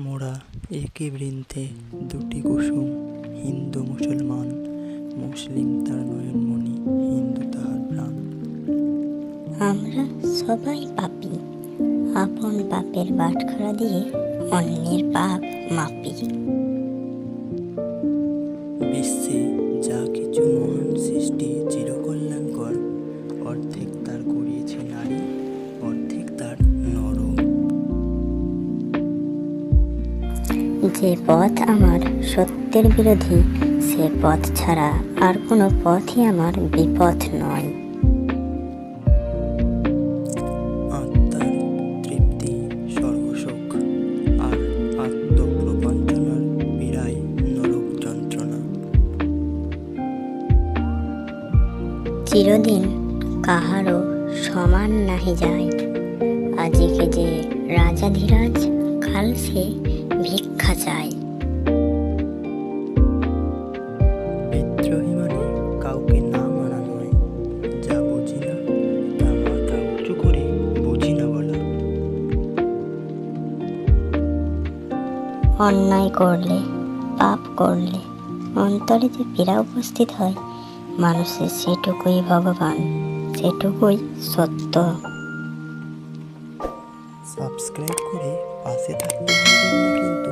মোরা একই বৃন্তে দুটি কুসুম, হিন্দু মুসলমান, মুসলিম তার নয়নমণি, হিন্দু তাহার প্রাণ। আমরা সবাই পাপী, আপন পাপের বাটখারা দিয়ে অন্যের পাপ মাপি। বিশ্বে যা কিছু মহান সৃষ্টি চিরকল্যাণকর, অর্ধেক তার করিয়েছে নারী, অর্ধেক তার নর। যে পথ আমার সত্যের বিরোধী, সে পথ ছাড়া আর কোনো পথই আমার বিপথ নয়। আত্মার তৃপ্তি স্বর্গসুখ, আর আত্মপ্রবঞ্চনার পীড়ায় নরক যন্ত্রণা। চিরদিন কাহারও সমান নাহি যায়, আজিকে যে রাজাধিরাজ, কাল সে ভিক্ষা চায়। বিদ্রোহী মানে কাউকে না মানা নয়, যা বুঝি না তা মাথা উঁচু করে বুঝি না বলা। অন্যায় করলে, পাপ করলে অন্তরে যে পীড়া উপস্থিত হয়, মানুষের সেটুকুই ভগবান, সেটুকুই সত্য। সাবস্ক্রাইব করে পাশে থাকতে ভুলবেন না কিন্তু।